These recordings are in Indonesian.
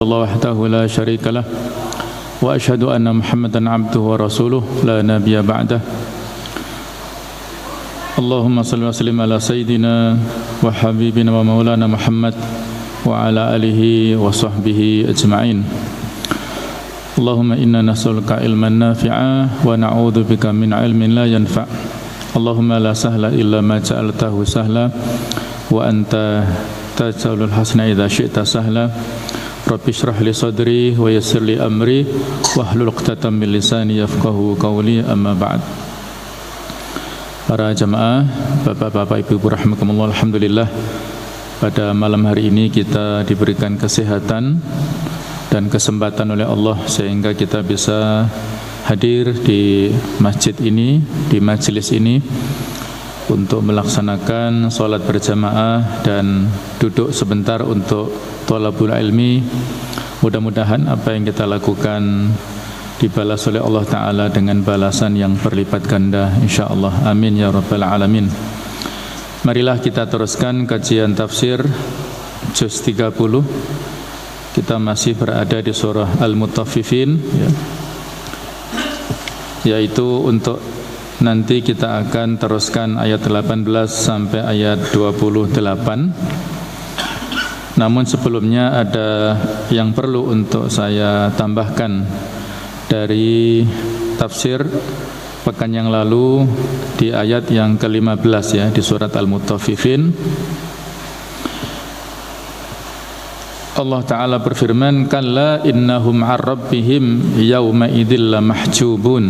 الله وحده لا شريك له وأشهد أن محمدا عبده ورسوله لا نبي بعده اللهم صل وسلم على سيدنا وحبيبنا ومولانا محمد وعلى آله وصحبه أجمعين اللهم إنا نسألك علما نافعا ونعوذ بك من علم لا ينفع اللهم لا سهل إلا ما جعلته سهلا وأنت تجعل الحسن إذا شئت سهلا Rabbi shrah li sadri wa yassir li amri wahlul 'uqdatam min lisani yafqahu qawli amma ba'd. Para jamaah, bapak-bapak, ibu-ibu rahimakumullah, alhamdulillah pada malam hari ini kita diberikan kesehatan dan kesempatan oleh Allah sehingga kita bisa hadir di masjid ini, di majelis ini untuk melaksanakan sholat berjamaah dan duduk sebentar untuk thalabul ilmi. Mudah-mudahan apa yang kita lakukan dibalas oleh Allah Ta'ala dengan balasan yang berlipat ganda insyaAllah. Amin ya rabbal alamin. Marilah kita teruskan kajian tafsir juz 30. Kita masih berada di surah Al-Mutaffifin ya. Yaitu untuk nanti kita akan teruskan ayat 18 sampai ayat 28. Namun sebelumnya ada yang perlu untuk saya tambahkan dari tafsir pekan yang lalu di ayat yang ke-15 ya, di surat Al-Mutaffifin. Allah Ta'ala berfirman, "Kalla innahum 'an rabbihim yawma idzil lamahjubun."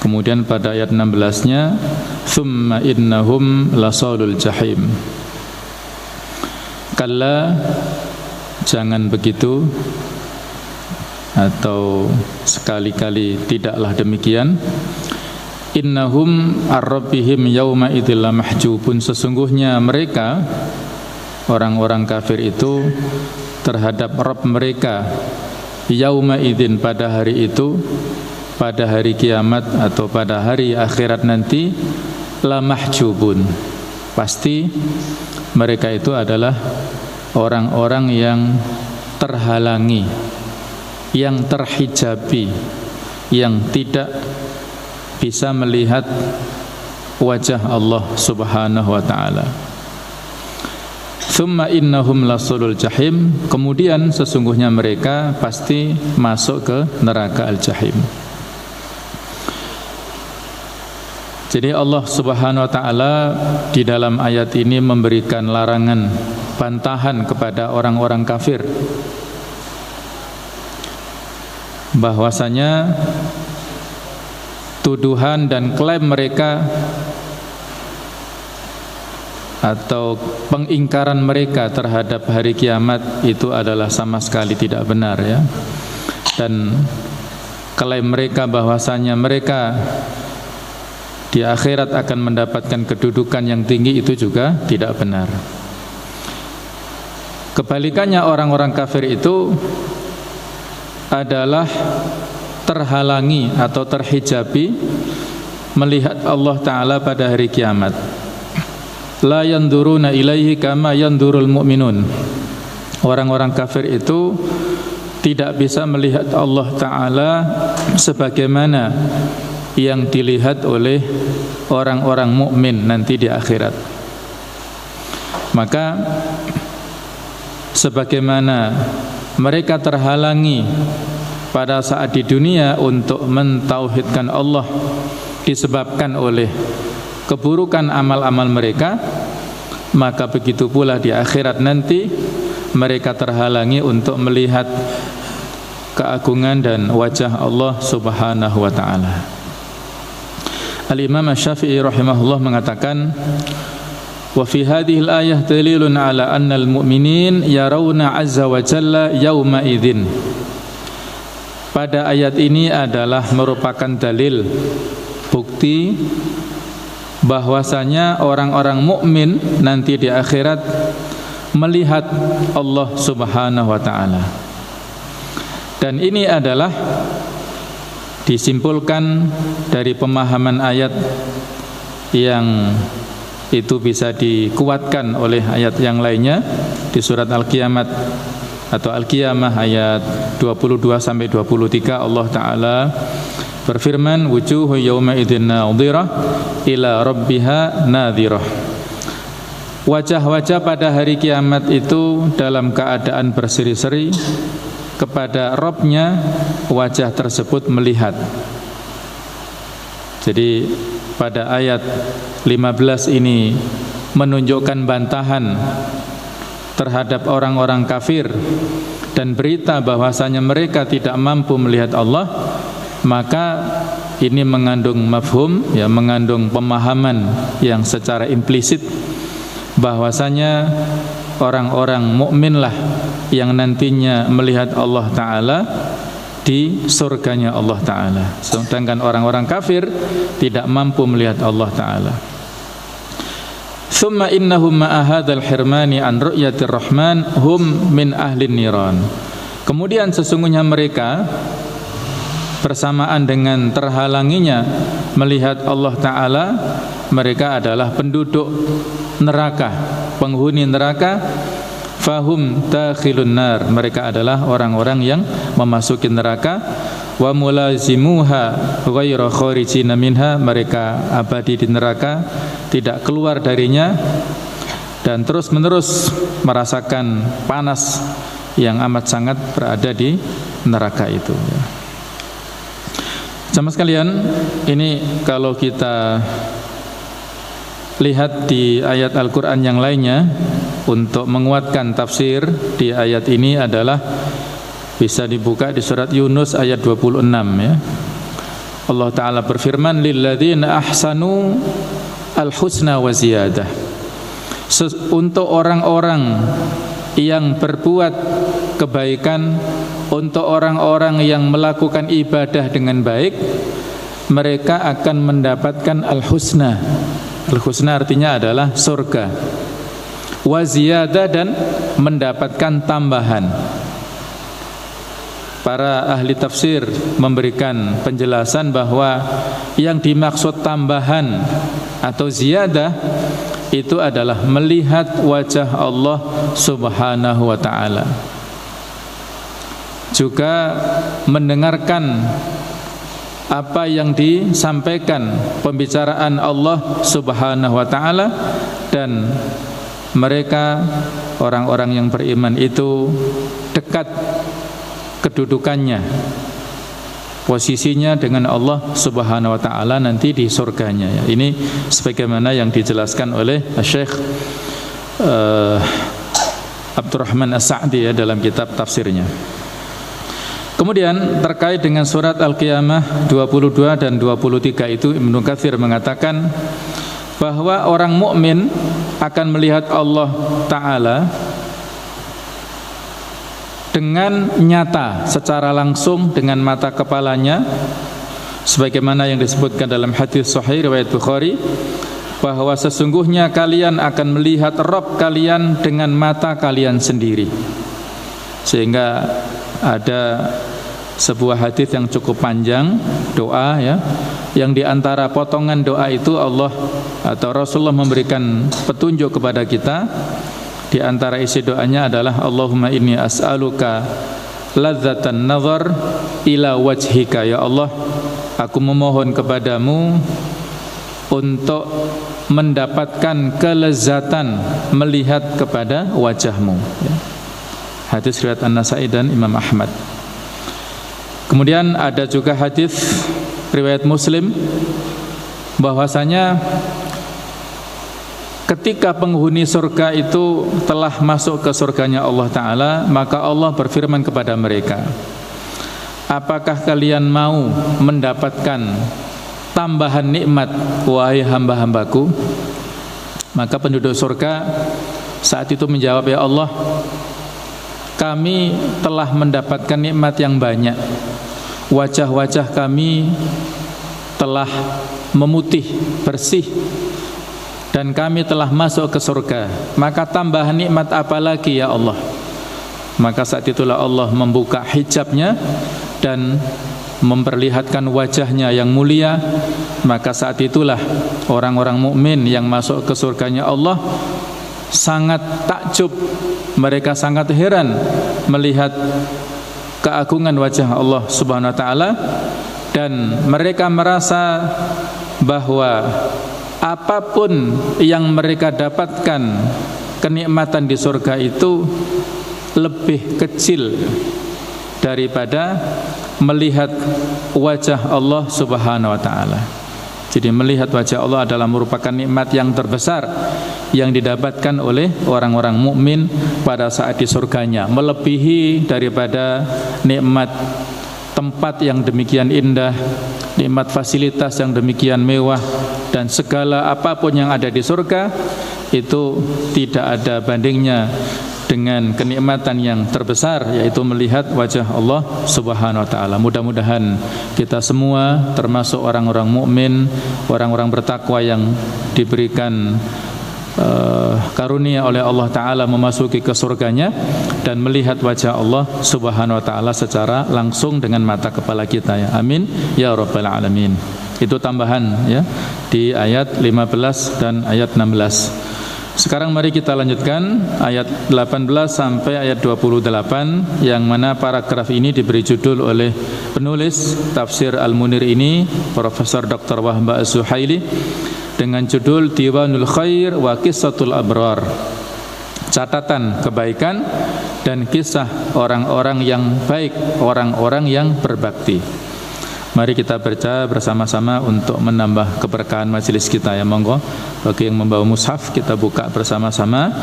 Kemudian pada ayat 16-nya, "Tsumma innahum lasalul jahim." Kalla, jangan begitu, atau sekali-kali tidaklah demikian. Innahum ar-rabbihim yawma idzil lamahjubun. Sesungguhnya mereka, orang-orang kafir itu, terhadap Rabb mereka yauma idzin, pada hari itu, pada hari kiamat atau pada hari akhirat nanti, lamahjubun, pasti mereka itu adalah orang-orang yang terhalangi, yang terhijabi, yang tidak bisa melihat wajah Allah Subhanahu wa ta'ala. Tsumma innahum lasulul jahim. Kemudian sesungguhnya mereka pasti masuk ke neraka al-jahim. Jadi Allah Subhanahu wa ta'ala di dalam ayat ini memberikan larangan, bantahan kepada orang-orang kafir bahwasanya tuduhan dan klaim mereka atau pengingkaran mereka terhadap hari kiamat itu adalah sama sekali tidak benar ya. Dan klaim mereka bahwasanya mereka di akhirat akan mendapatkan kedudukan yang tinggi itu juga tidak benar. Kebalikannya, orang-orang kafir itu adalah terhalangi atau terhijabi melihat Allah Ta'ala pada hari kiamat. La yanduruna ilaihi kama yandurul mu'minun. Orang-orang kafir itu tidak bisa melihat Allah Ta'ala sebagaimana yang dilihat oleh orang-orang mukmin nanti di akhirat. Maka sebagaimana mereka terhalangi pada saat di dunia untuk mentauhidkan Allah disebabkan oleh keburukan amal-amal mereka, maka begitu pula di akhirat nanti mereka terhalangi untuk melihat keagungan dan wajah Allah Subhanahu wa ta'ala. Al-Imam Asy-Syafi'i rahimahullah mengatakan, wa fi hadhil ayah dalilun ala anna al-mu'minin yarawna azza wa jalla yawma idzin. Pada ayat ini adalah merupakan dalil, bukti bahwasanya orang-orang mukmin nanti di akhirat melihat Allah Subhanahu wa ta'ala. Dan ini adalah disimpulkan dari pemahaman ayat yang itu bisa dikuatkan oleh ayat yang lainnya di surat Al-Qiyamah atau Al-Qiyamah ayat 22 sampai 23 Allah Ta'ala berfirman, wujuhu yawma idzin nadhirah ila rabbiha nadhirah. Wajah-wajah pada hari kiamat itu dalam keadaan berseri-seri, kepada Rabb-nya wajah tersebut melihat. Jadi pada ayat 15 ini menunjukkan bantahan terhadap orang-orang kafir dan berita bahwasanya mereka tidak mampu melihat Allah. Maka ini mengandung mafhum, ya, mengandung pemahaman yang secara implisit bahwasanya orang-orang mukminlah yang nantinya melihat Allah Ta'ala di surganya Allah Ta'ala, sedangkan orang-orang kafir tidak mampu melihat Allah Ta'ala. Thumma innahum ma'a hadzal hirmani an ru'yatir rahman hum min ahlin niran. Kemudian sesungguhnya mereka bersamaan dengan terhalanginya melihat Allah Ta'ala, mereka adalah penduduk neraka, penghuni neraka. Fahum dakhilun nar, mereka adalah orang-orang yang memasuki neraka. Wa mulazimuha ghairu kharijina minha, mereka abadi di neraka, tidak keluar darinya dan terus-menerus merasakan panas yang amat sangat berada di neraka itu. Jamaah sekalian, ini kalau kita lihat di ayat Al-Quran yang lainnya, untuk menguatkan tafsir di ayat ini adalah bisa dibuka di surat Yunus ayat 26, ya. Allah Ta'ala berfirman, lilladzina ahsanu al-husna wa ziyadah. Untuk orang-orang yang berbuat kebaikan, untuk orang-orang yang melakukan ibadah dengan baik, mereka akan mendapatkan al-husna. Al-husna artinya adalah surga. Wa ziyadah, dan mendapatkan tambahan. Para ahli tafsir memberikan penjelasan bahwa yang dimaksud tambahan atau ziyadah itu adalah melihat wajah Allah Subhanahu wa Ta'ala, juga mendengarkan apa yang disampaikan pembicaraan Allah Subhanahu wa Ta'ala, dan mereka orang-orang yang beriman itu dekat kedudukannya, posisinya dengan Allah Subhanahu wa Ta'ala nanti di surganya, ya. Ini sebagaimana yang dijelaskan oleh Syekh Abdurrahman As-Sa'di, ya, dalam kitab tafsirnya. Kemudian terkait dengan surat Al-Qiyamah 22 dan 23 itu, Ibnu Katsir mengatakan bahwa orang mukmin akan melihat Allah Ta'ala dengan nyata, secara langsung dengan mata kepalanya, sebagaimana yang disebutkan dalam hadis sahih riwayat Bukhari, bahwa sesungguhnya kalian akan melihat Rabb kalian dengan mata kalian sendiri. Sehingga ada sebuah hadis yang cukup panjang, doa, ya, yang diantara potongan doa itu Allah atau Rasulullah memberikan petunjuk kepada kita. Di antara isi doanya adalah Allahumma inni as'aluka ladzatan nazar ila wajhika, ya Allah, aku memohon kepadamu untuk mendapatkan kelezatan melihat kepada wajahmu, ya. Hadis riwayat An-Nasa'i dan Imam Ahmad. Kemudian ada juga hadis riwayat Muslim bahwasanya ketika penghuni surga itu telah masuk ke surganya Allah Ta'ala, maka Allah berfirman kepada mereka, apakah kalian mau mendapatkan tambahan nikmat, wahai hamba-hambaku? Maka penduduk surga saat itu menjawab, ya Allah, kami telah mendapatkan nikmat yang banyak, wajah-wajah kami telah memutih, bersih, dan kami telah masuk ke surga, maka tambahan nikmat apa lagi, ya Allah? Maka saat itulah Allah membuka hijabnya dan memperlihatkan wajahnya yang mulia. Maka saat itulah orang-orang mukmin yang masuk ke surganya Allah sangat takjub, mereka sangat heran melihat keagungan wajah Allah Subhanahu wa taala, dan mereka merasa bahwa apapun yang mereka dapatkan kenikmatan di surga itu lebih kecil daripada melihat wajah Allah Subhanahu wa taala. Jadi melihat wajah Allah adalah merupakan nikmat yang terbesar yang didapatkan oleh orang-orang mukmin pada saat di surganya, melebihi daripada nikmat tempat yang demikian indah, nikmat fasilitas yang demikian mewah, dan segala apapun yang ada di surga itu tidak ada bandingnya dengan kenikmatan yang terbesar, yaitu melihat wajah Allah Subhanahu wa taala. Mudah-mudahan kita semua termasuk orang-orang mukmin, orang-orang bertakwa yang diberikan karunia oleh Allah taala memasuki ke surganya dan melihat wajah Allah Subhanahu wa taala secara langsung dengan mata kepala kita, ya. Amin ya rabbal alamin. Itu tambahan, ya, di ayat 15 dan ayat 16. Sekarang mari kita lanjutkan ayat 18 sampai ayat 28, yang mana paragraf ini diberi judul oleh penulis tafsir Al-Munir ini, Profesor Dr. Wahba Az-Zuhaili, dengan judul Diwanul Khair wa Qissatul Abrar, catatan kebaikan dan kisah orang-orang yang baik, orang-orang yang berbakti. Mari kita baca bersama-sama untuk menambah keberkahan majelis kita, ya. Monggo bagi yang membawa mushaf kita buka bersama-sama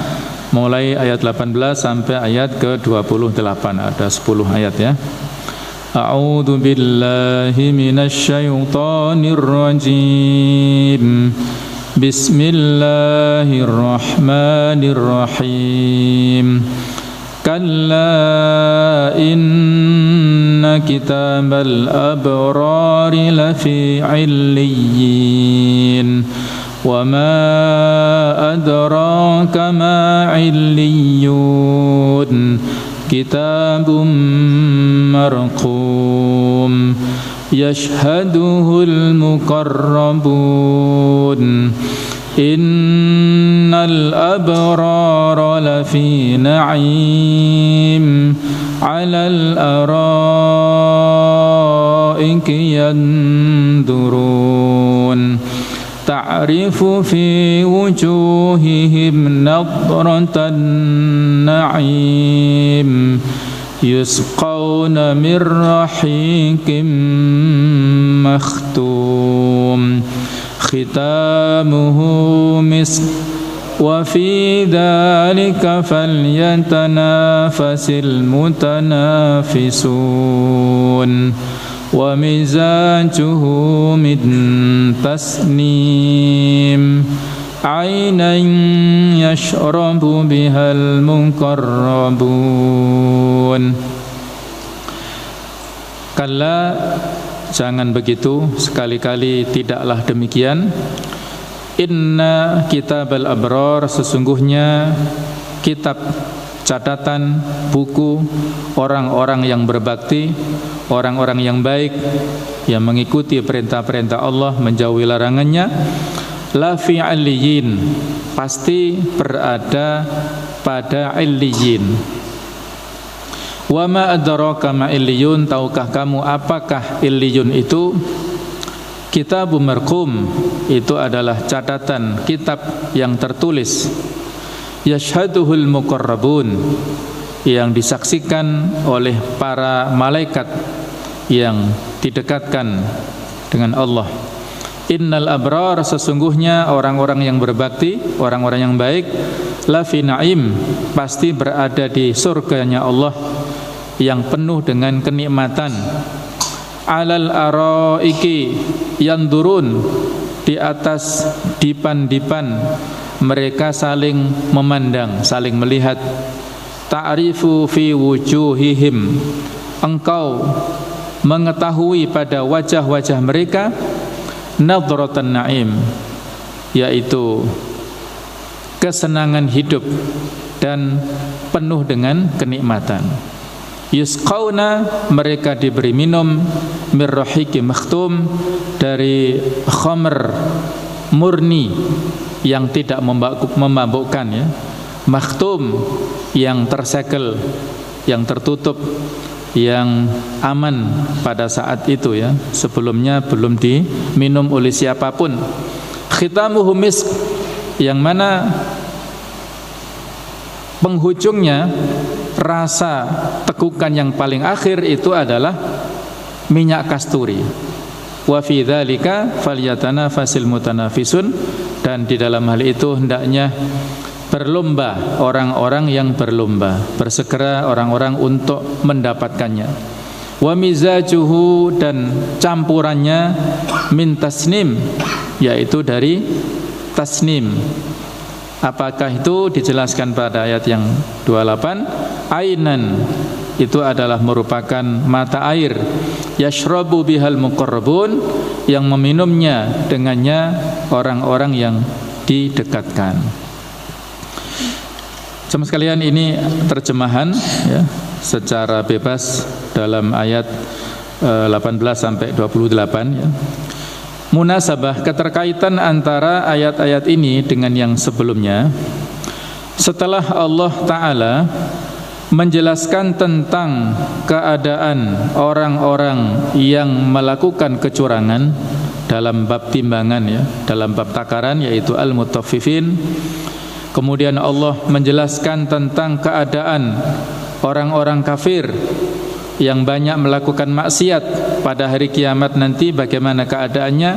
mulai ayat 18 sampai ayat ke-28. Ada 10 ayat, ya. A'udzu billahi minasy syaithanir rajim. Bismillahirrahmanirrahim. Kalla inna kitabal abrari lafi illiyin wa ma adraka ma illiyun kitabun marqum yashhaduhul muqarrabun innal abrara lafi na'im 'alal araiki yandurun ta'rifu fi wujuhihim nadratan na'im yusqawna min rahiqim makhtum khitamuhu misk wa fi dhalika falyatanafasil mutanafisun wa mizajuhu min tasnim aynan yashrabu bihal muqarrabun. Kalla, jangan begitu, sekali-kali tidaklah demikian. Inna kitabal abrar, sesungguhnya kitab catatan buku orang-orang yang berbakti, orang-orang yang baik, yang mengikuti perintah-perintah Allah, menjauhi larangannya, la fi alliyin, pasti berada pada illiyin. Wa ma adraka ma illiyun, tahukah kamu apakah illiyun itu? Kitabun marqum, itu adalah catatan kitab yang tertulis. Yashhaduhul muqarrabun, yang disaksikan oleh para malaikat yang didekatkan dengan Allah. Innal abrar, sesungguhnya orang-orang yang berbakti, orang-orang yang baik, lafi na'im, pasti berada di surganya Allah yang penuh dengan kenikmatan. Alal araiki yandurun, di atas dipan-dipan mereka saling memandang, saling melihat. Ta'rifu fi wujuhihim, engkau mengetahui pada wajah-wajah mereka, nadratan na'im, yaitu kesenangan hidup dan penuh dengan kenikmatan. Yusqauna, mereka diberi minum, mirrahiqi makhtum, dari khamr murni yang tidak memabukkan, ya. Makhtum, yang tersegel yang tertutup, yang aman pada saat itu ya. Sebelumnya belum diminum oleh siapapun. Khitamuhu misk, yang mana penghujungnya, rasa tegukan yang paling akhir itu adalah minyak kasturi. Wa fi dzalika falyatanafasil mutanafisun, dan di dalam hal itu hendaknya berlomba orang-orang yang berlomba, bersegera orang-orang untuk mendapatkannya. Wa mizajuhu, dan campurannya min tasnim, yaitu dari tasnim. Apakah itu? Dijelaskan pada ayat yang 28. Ainan, itu adalah merupakan mata air, yashrabu bihal muqarrabun, yang meminumnya dengannya orang-orang yang didekatkan. Sama sekalian, ini terjemahan ya, secara bebas dalam ayat 18 sampai 28 ya. Munasabah, keterkaitan antara ayat-ayat ini dengan yang sebelumnya. Setelah Allah Ta'ala menjelaskan tentang keadaan orang-orang yang melakukan kecurangan dalam bab timbangan ya, dalam bab takaran, yaitu al-mutaffifin. Kemudian Allah menjelaskan tentang keadaan orang-orang kafir yang banyak melakukan maksiat pada hari kiamat nanti, bagaimana keadaannya.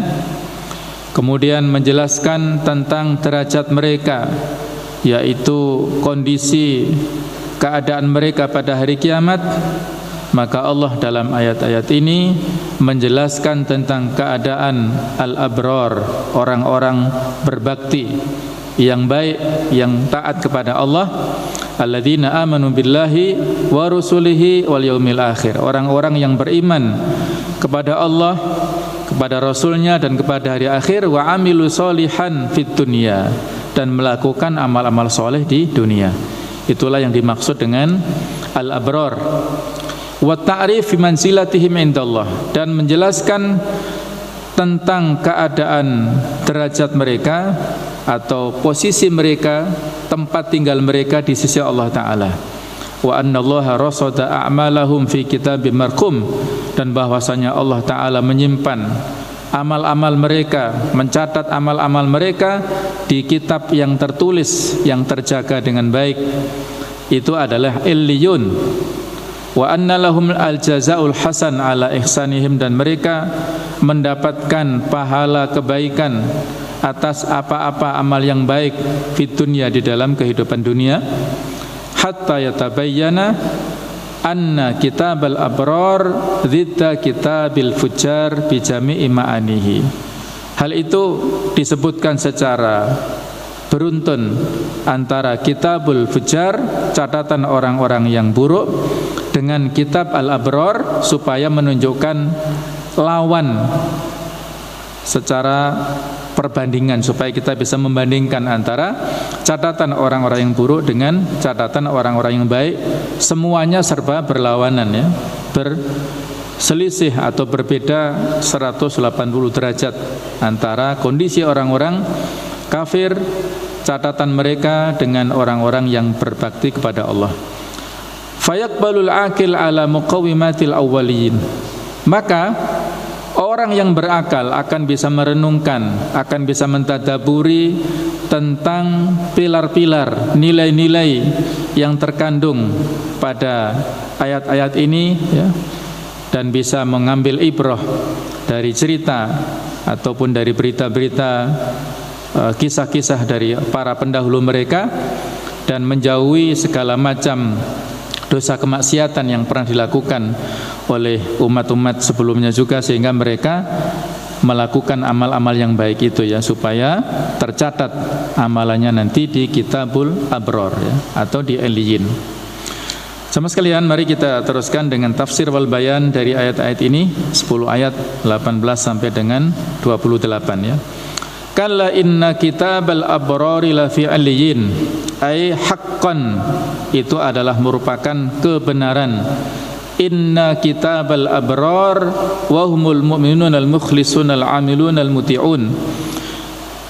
Kemudian menjelaskan tentang derajat mereka, yaitu kondisi keadaan mereka pada hari kiamat. Maka Allah dalam ayat-ayat ini menjelaskan tentang keadaan al-abrar, orang-orang berbakti yang baik, yang taat kepada Allah. Alladzina amanu billahi wa rusulihi wal yaumil akhir, orang-orang yang beriman kepada Allah, kepada Rasulnya, dan kepada hari akhir. Wa amilu solihan fid dunya, dan melakukan amal-amal soleh di dunia. Itulah yang dimaksud dengan al-abrar. Wa ta'rif fi manzilatihim indallah, dan menjelaskan tentang keadaan derajat mereka atau posisi mereka, tempat tinggal mereka di sisi Allah Ta'ala. Wa annallaha rasada a'malahum fi kitabim marqum, dan bahwasanya Allah Ta'ala menyimpan amal-amal mereka, mencatat amal-amal mereka di kitab yang tertulis, yang terjaga dengan baik. Itu adalah illiyun. Wa anna lahum al-jazaa'ul hasan ala ihsanihim, dan mereka mendapatkan pahala kebaikan atas apa-apa amal yang baik fid dunya, di dalam kehidupan dunia. Hatta yatabayyana anna kitabal abrar zidda kitabil fujjar bi jami'i ma'anihi. Hal itu disebutkan secara beruntun antara kitabul fujjar, catatan orang-orang yang buruk, dengan kitab al-abrar, supaya menunjukkan lawan secara perbandingan, supaya kita bisa membandingkan antara catatan orang-orang yang buruk dengan catatan orang-orang yang baik. Semuanya serba berlawanan ya, berselisih atau berbeda 180 derajat antara kondisi orang-orang kafir, catatan mereka, dengan orang-orang yang berbakti kepada Allah. Fayaqbalul aqil ala muqawimatil awwaliyin, maka orang yang berakal akan bisa merenungkan, akan bisa mentadaburi tentang pilar-pilar, nilai-nilai yang terkandung pada ayat-ayat ini ya, dan bisa mengambil ibrah dari cerita ataupun dari berita-berita, kisah-kisah dari para pendahulu mereka, dan menjauhi segala macam dosa kemaksiatan yang pernah dilakukan oleh umat-umat sebelumnya juga, sehingga mereka melakukan amal-amal yang baik itu ya, supaya tercatat amalannya nanti di kitabul abrar ya, atau di eliyin. Sama sekalian, mari kita teruskan dengan tafsir wal bayan dari ayat-ayat ini, 10 ayat 18 sampai dengan 28 ya. Kalla inna kitabal abrari la fi aliyin, ay haqqan, itu adalah merupakan kebenaran. Inna kitabal abrar wa humul mu'minun al-mukhlisun al-amilun al-muti'un,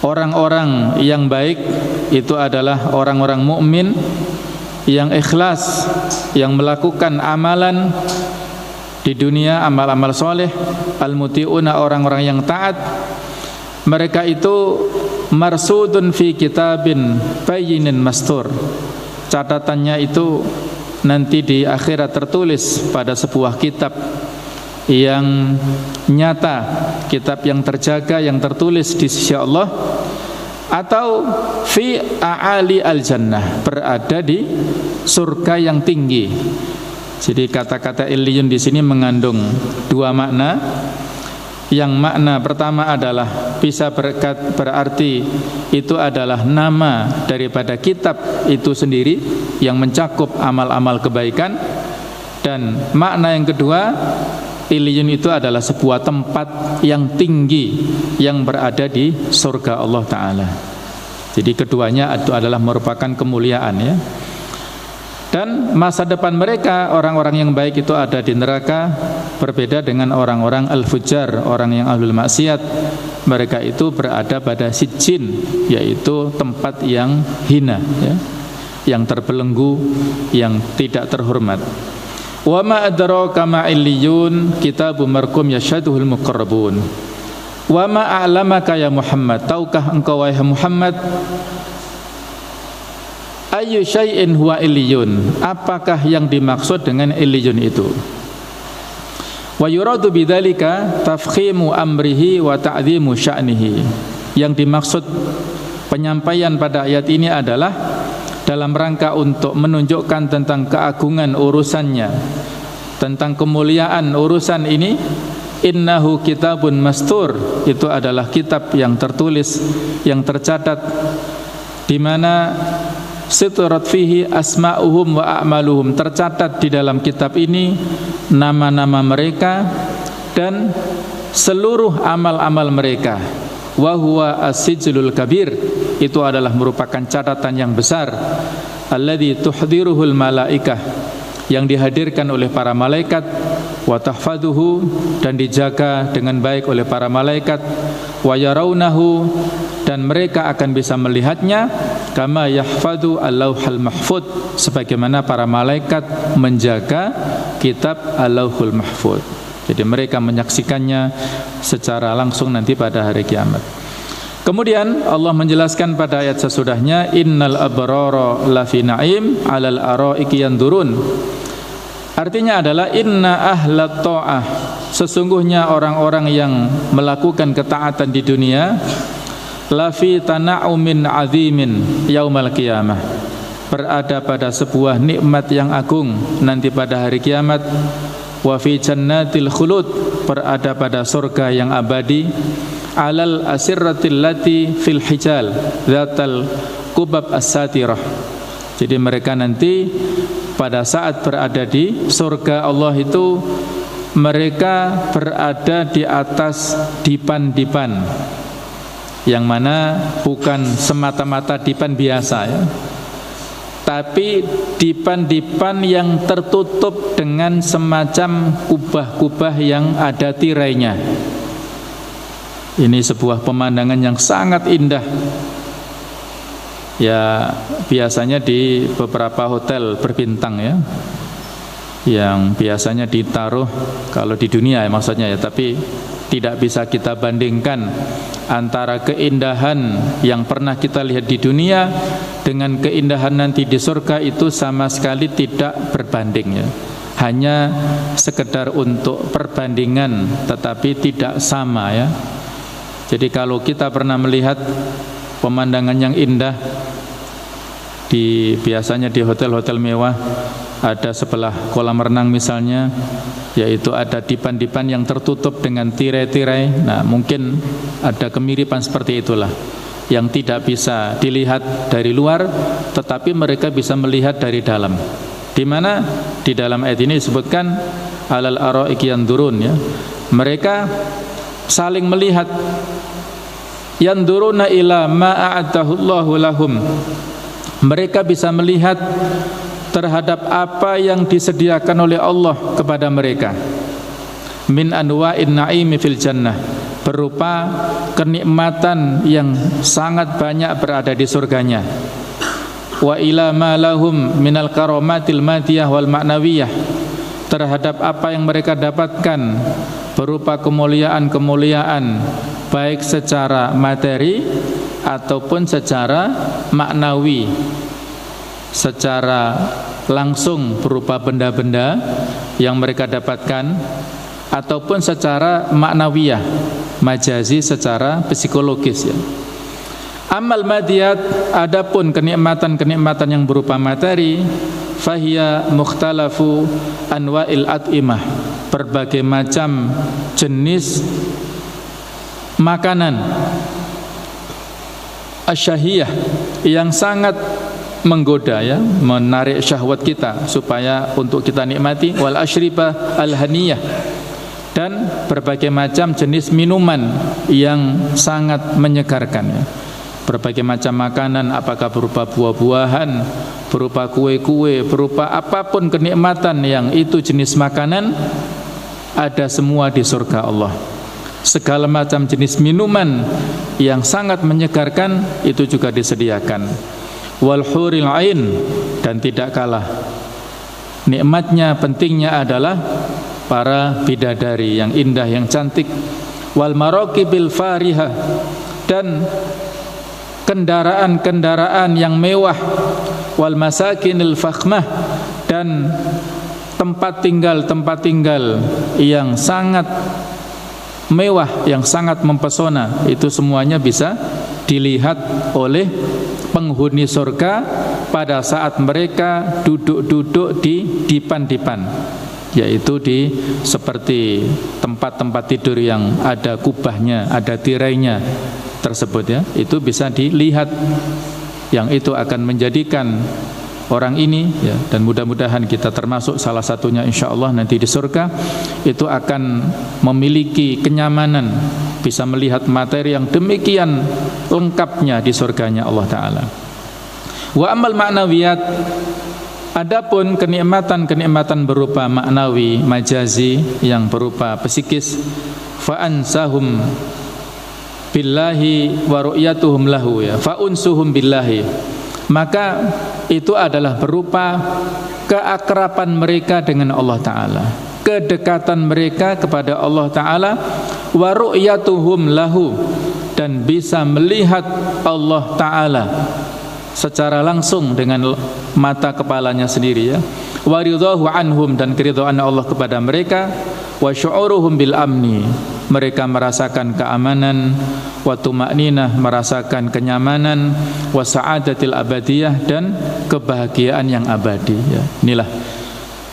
orang-orang yang baik itu adalah orang-orang mukmin yang ikhlas, yang melakukan amalan di dunia, amal-amal soleh, al-muti'una, orang-orang yang taat, mereka itu marsudun fi kitabin bayyinin mastur. Catatannya itu nanti di akhirat tertulis pada sebuah kitab yang nyata, kitab yang terjaga, yang tertulis di sisi Allah, atau fi a'ali al-jannah, berada di surga yang tinggi. Jadi kata-kata illiyun di sini mengandung dua makna. Yang makna pertama adalah bisa berarti itu adalah nama daripada kitab itu sendiri yang mencakup amal-amal kebaikan. Dan makna yang kedua, illiyun itu adalah sebuah tempat yang tinggi yang berada di surga Allah Ta'ala. Jadi keduanya itu adalah merupakan kemuliaan, ya. Dan masa depan mereka, orang-orang yang baik itu ada di neraka, berbeda dengan orang-orang al-fujjar, orang yang ahlul maksiat. Mereka itu berada pada sijjin, yaitu tempat yang hina, ya, yang terbelenggu, yang tidak terhormat. Wa ma adraka ma illiyun, kitabun marqum yashhaduhul muqarrabun. Wa ma a'lamaka ya Muhammad, tahukah engkau wahai Muhammad, ayyu syai'in huwa illiyun, apakah yang dimaksud dengan illiyun itu? Wa yuradu bidzalika tafkhimu amrihi wa ta'dhimu sya'nihi. Yang dimaksud penyampaian pada ayat ini adalah dalam rangka untuk menunjukkan tentang keagungan urusannya, tentang kemuliaan urusan ini. Innahu kitabun mastur, itu adalah kitab yang tertulis, yang tercatat, di mana siturat fihi asma'uhum wa a'maluhum, tercatat di dalam kitab ini nama-nama mereka dan seluruh amal-amal mereka. Wa huwa as-sijlul kabir, itu adalah merupakan catatan yang besar. Alladzi tuhdiruhul malaikah, yang dihadirkan oleh para malaikat, wa tahfaduhu, dan dijaga dengan baik oleh para malaikat, wa yarawnahu, dan mereka akan bisa melihatnya, kama yahfadu al-lauhal mahfud, sebagaimana para malaikat menjaga kitab al-lauhul mahfud. Jadi mereka menyaksikannya secara langsung nanti pada hari kiamat. Kemudian Allah menjelaskan pada ayat sesudahnya, innal abrara lafi na'im 'alal araiki yandurun. Artinya adalah inna ahlat ta'ah, sesungguhnya orang-orang yang melakukan ketaatan di dunia, lafi tana'umin azimin yaumal qiyamah, berada pada sebuah nikmat yang agung nanti pada hari kiamat. Wa fi jannatil khulud, berada pada surga yang abadi. Alal asirratil lati fil hijal zatal kubab as-satirah. Jadi mereka nanti pada saat berada di surga Allah itu, mereka berada di atas dipan-dipan, yang mana bukan semata-mata dipan biasa, ya, tapi dipan-dipan yang tertutup dengan semacam kubah-kubah yang ada tirainya. Ini sebuah pemandangan yang sangat indah. Ya, biasanya di beberapa hotel berbintang, ya, yang biasanya ditaruh kalau di dunia, ya, maksudnya, ya, tapi tidak bisa kita bandingkan antara keindahan yang pernah kita lihat di dunia dengan keindahan nanti di surga, itu sama sekali tidak berbanding, ya. Hanya sekedar untuk perbandingan, tetapi tidak sama, ya. Jadi kalau kita pernah melihat pemandangan yang indah biasanya di hotel-hotel mewah, ada sebelah kolam renang misalnya, yaitu ada dipan-dipan yang tertutup dengan tirai-tirai. Nah, mungkin ada kemiripan seperti itulah, yang tidak bisa dilihat dari luar, tetapi mereka bisa melihat dari dalam. Di mana di dalam ayat ini disebutkan alal araiki yandurun, ya. Mereka saling melihat, yanduruna ila ma a'adahullahu lahum, mereka bisa melihat terhadap apa yang disediakan oleh Allah kepada mereka, min anwa'in na'imi fil jannah, berupa kenikmatan yang sangat banyak berada di surganya. wa ila ma lahum minal karamatil madiyah wal ma'nawiyah, terhadap apa yang mereka dapatkan berupa kemuliaan-kemuliaan baik secara materi ataupun secara maknawi, secara langsung berupa benda-benda yang mereka dapatkan, ataupun secara maknawiyah, majazi, secara psikologis ya. Amal madiyat, adapun kenikmatan-kenikmatan yang berupa materi, fahiya mukhtalafu anwa'il at'imah, berbagai macam jenis makanan asyahiyah yang sangat menggoda ya, menarik syahwat kita supaya untuk kita nikmati, wal asyribah al-haniyah, dan berbagai macam jenis minuman yang sangat menyegarkan ya. Berbagai macam makanan, apakah berupa buah-buahan, berupa kue-kue, berupa apapun kenikmatan yang itu jenis makanan, ada semua di surga Allah. Segala macam jenis minuman yang sangat menyegarkan itu juga disediakan. Wal huril ain, dan tidak kalah nikmatnya, pentingnya adalah para bidadari yang indah, yang cantik. Wal maraqibil farihah, dan kendaraan-kendaraan yang mewah. Wal masakinil fakhmah, dan tempat tinggal yang sangat mewah, yang sangat mempesona. Itu semuanya bisa dilihat oleh penghuni surga pada saat mereka duduk-duduk di dipan-dipan, yaitu di seperti tempat-tempat tidur yang ada kubahnya, ada tirainya tersebut ya, itu bisa dilihat, yang itu akan menjadikan orang ini ya, dan mudah-mudahan kita termasuk salah satunya insyaallah nanti di surga, itu akan memiliki kenyamanan, bisa melihat materi yang demikian lengkapnya di surganya Allah Ta'ala. Wa amal ma'nawiyat, adapun kenikmatan-kenikmatan berupa maknawi, majazi, yang berupa psikis, fa'ansahum billahi wa ru'yatuhum lahu ya, fa'unsuhum billahi, maka itu adalah berupa keakraban mereka dengan Allah Ta'ala, kedekatan mereka kepada Allah Ta'ala, wa ru'yatuhum lahu, dan bisa melihat Allah Ta'ala secara langsung dengan mata kepalanya sendiri ya, wa ridhahu anhum, dan keridhaan Allah kepada mereka, wa syu'uruhum bil amni, mereka merasakan keamanan, wa tuma'ninah, merasakan kenyamanan, wa sa'adatil abadiyah, dan kebahagiaan yang abadi ya. Inilah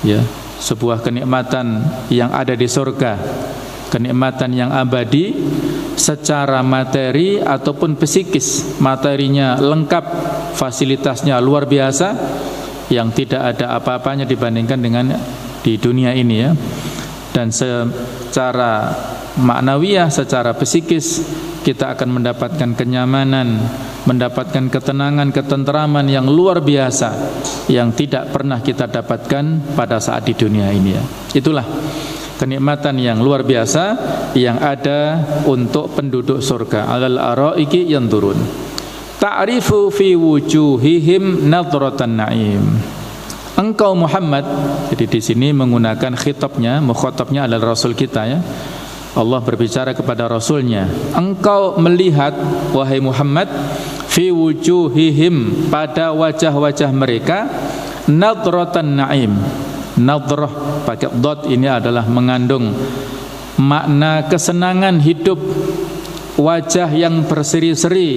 ya sebuah kenikmatan yang ada di surga, kenikmatan yang abadi secara materi ataupun psikis. Materinya lengkap, fasilitasnya luar biasa, yang tidak ada apa-apanya dibandingkan dengan di dunia ini ya. Dan secara maknawiyah, secara psikis, kita akan mendapatkan kenyamanan, mendapatkan ketenangan, ketenteraman yang luar biasa, yang tidak pernah kita dapatkan pada saat di dunia ini ya. Itulah kenikmatan yang luar biasa yang ada untuk penduduk surga. Alal araiki yanzurun, ta'rifu fi wujuhihim nadratan na'im. Engkau Muhammad, jadi di sini menggunakan khitabnya, mukhatabnya adalah Rasul kita ya. Allah berbicara kepada Rasulnya, engkau melihat wahai Muhammad, fi wujuhihim, pada wajah-wajah mereka, nadratan na'im. Nadrah pakai dot ini adalah mengandung makna kesenangan hidup, wajah yang berseri-seri,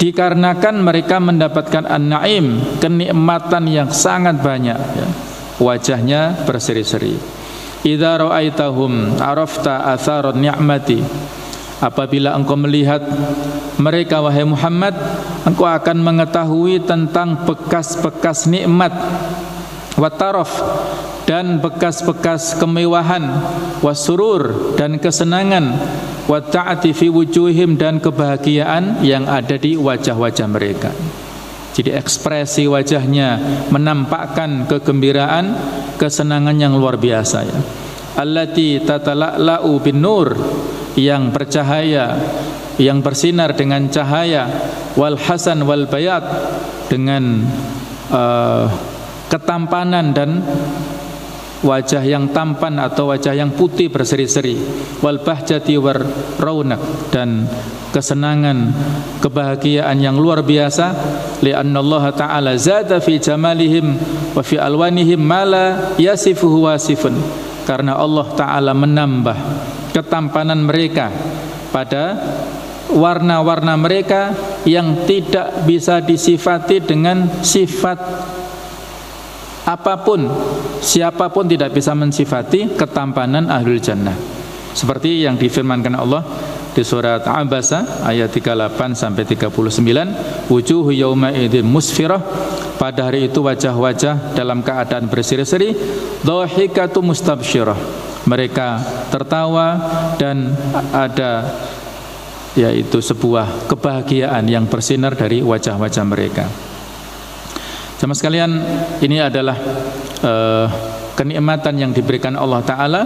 dikarenakan mereka mendapatkan an-na'im, kenikmatan yang sangat banyak ya. Wajahnya berseri-seri. Idza ra'aitahum arafta atharan ni'mati, apabila engkau melihat mereka wahai Muhammad, engkau akan mengetahui tentang bekas-bekas nikmat, wataraf, dan bekas-bekas kemewahan, wasurur, dan kesenangan, wata'ati fi wujuhim, dan kebahagiaan yang ada di wajah-wajah mereka. Jadi ekspresi wajahnya menampakkan kegembiraan, kesenangan yang luar biasa ya. Allati tatala'la'u bin nur, yang bercahaya, yang bersinar dengan cahaya, wal hasan wal bayat, dengan ketampanan dan wajah yang tampan atau wajah yang putih berseri-seri, wal bahjati war raunak, dan kesenangan, kebahagiaan yang luar biasa. Li'anna Allah Ta'ala zada fi jamalihim wa fi alwanihim ma la yasifuhu wasifun, karena Allah Ta'ala menambah ketampanan mereka pada warna-warna mereka yang tidak bisa disifati dengan sifat apapun. Siapapun tidak bisa mensifati ketampanan ahlul jannah, seperti yang difirmankan Allah di surat Abasa ayat 38 sampai 39, wujuhu yauma idzin musfirah, pada hari itu wajah-wajah dalam keadaan berseri-seri, dhahikatu mustabsyirah, mereka tertawa dan ada yaitu sebuah kebahagiaan yang bersinar dari wajah-wajah mereka. Jemaah sekalian, ini adalah kenikmatan yang diberikan Allah Ta'ala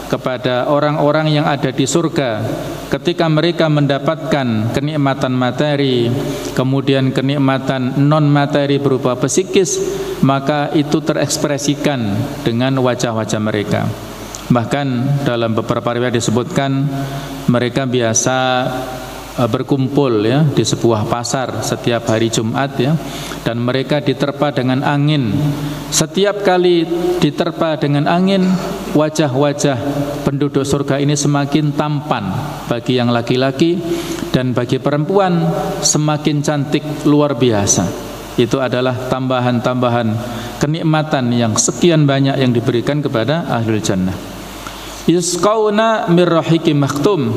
kepada orang-orang yang ada di surga. Ketika mereka mendapatkan kenikmatan materi, kemudian kenikmatan non-materi berupa psikis, maka itu terekspresikan dengan wajah-wajah mereka. Bahkan dalam beberapa riwayat disebutkan mereka biasa berkumpul ya di sebuah pasar setiap hari Jumat ya, dan mereka diterpa dengan angin. Setiap kali diterpa dengan angin, wajah-wajah penduduk surga ini semakin tampan bagi yang laki-laki, dan bagi perempuan semakin cantik luar biasa. Itu adalah tambahan-tambahan kenikmatan yang sekian banyak yang diberikan kepada ahlul jannah. Yusqauna mir rahiqim makhtum,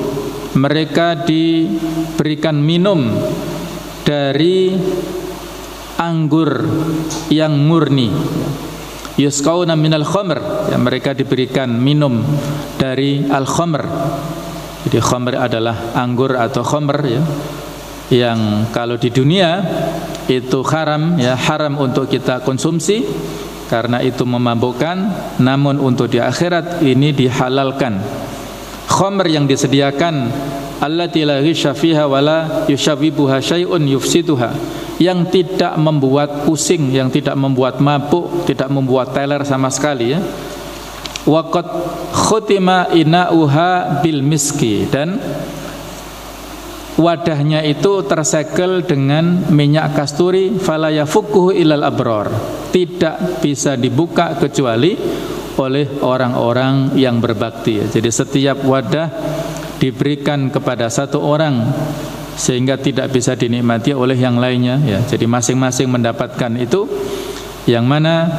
mereka diberikan minum dari anggur yang murni. Yusqauna minal khamr, ya, mereka diberikan minum dari al-khamr. Jadi khamr adalah anggur atau khamr ya, yang kalau di dunia itu haram ya, haram untuk kita konsumsi karena itu memabukkan, namun untuk di akhirat ini dihalalkan. Khamr yang disediakan allati la ghisha fiha wala yushabibuha syai'un yufsiduha, yang tidak membuat pusing, yang tidak membuat mabuk, tidak membuat teler sama sekali ya. Waqad khutima ina'uha bil miski, dan wadahnya itu tersegel dengan minyak kasturi, fala yafukuhu ilal abror, tidak bisa dibuka kecuali oleh orang-orang yang berbakti ya. Jadi setiap wadah diberikan kepada satu orang sehingga tidak bisa dinikmati oleh yang lainnya ya. Jadi masing-masing mendapatkan itu, yang mana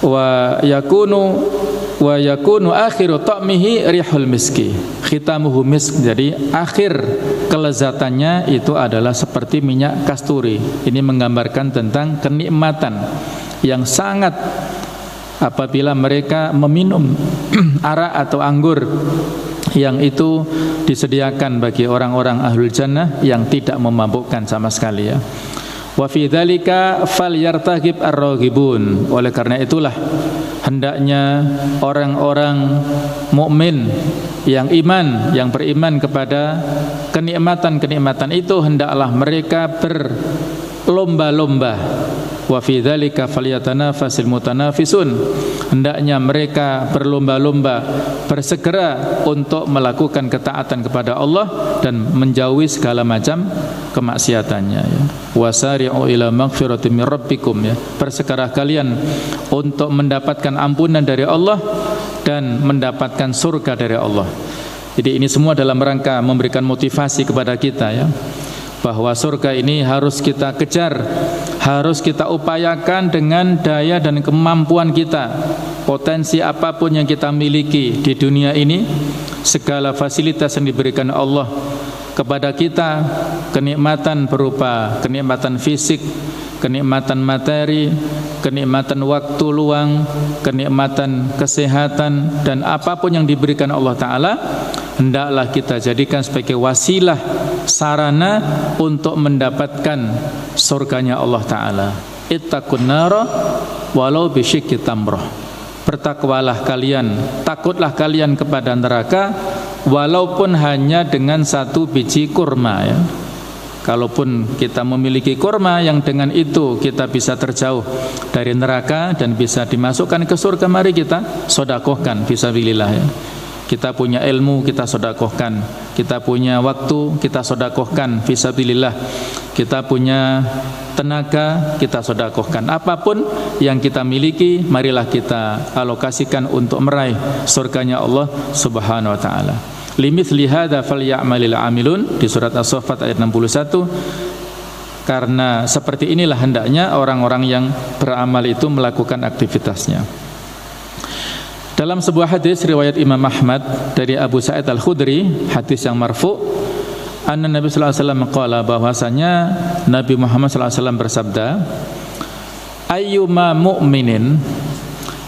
wa yakunu akhiru ta'mihi rihul miski khitamuhu misk, jadi akhir kelezatannya itu adalah seperti minyak kasturi. Ini menggambarkan tentang kenikmatan yang sangat apabila mereka meminum arak atau anggur yang itu disediakan bagi orang-orang ahlul jannah yang tidak memabukkan sama sekali ya. Wa fi dzalika falyartaqib ar-raghibun, oleh karena itulah hendaknya orang-orang mukmin yang iman, yang beriman kepada kenikmatan-kenikmatan itu, hendaklah mereka berlomba-lomba. Wa fi dzalika falyatanafasil mutanafisun, hendaknya mereka berlomba-lomba, bersegera untuk melakukan ketaatan kepada Allah dan menjauhi segala macam kemaksiatannya ya. Wasari'u ila maghfiratin min rabbikum ya, bersegera kalian untuk mendapatkan ampunan dari Allah dan mendapatkan surga dari Allah. Jadi ini semua dalam rangka memberikan motivasi kepada kita ya, bahwa surga ini harus kita kejar, harus kita upayakan dengan daya dan kemampuan kita. Potensi apapun yang kita miliki di dunia ini, segala fasilitas yang diberikan Allah kepada kita, kenikmatan berupa kenikmatan fisik, kenikmatan materi, kenikmatan waktu luang, kenikmatan kesehatan, dan apapun yang diberikan Allah Ta'ala, hendaklah kita jadikan sebagai wasilah, sarana untuk mendapatkan surganya Allah Ta'ala. Ittaqun nara walau bisyikki tamrah, bertakwalah kalian, takutlah kalian kepada neraka walaupun hanya dengan satu biji kurma ya. Kalaupun kita memiliki kurma yang dengan itu kita bisa terjauh dari neraka dan bisa dimasukkan ke surga, mari kita sedekahkan fisabilillah ya. Kita punya ilmu, kita sedekahkan. Kita punya waktu, kita sedekahkan fisabilillah. Kita punya tenaga, kita sedekahkan. Apapun yang kita miliki, marilah kita alokasikan untuk meraih surganya Allah Subhanahu wa taala. Limithli hadza falyamalil amilun di surat As-Saffat ayat 61. Karena seperti inilah hendaknya orang-orang yang beramal itu melakukan aktivitasnya. Dalam sebuah hadis riwayat Imam Ahmad dari Abu Sa'id Al-Khudri, hadis yang marfu', anna Nabi sallallahu alaihi wasallam qala, bahwasanya Nabi Muhammad sallallahu alaihi wasallam bersabda, ayyuma mu'minin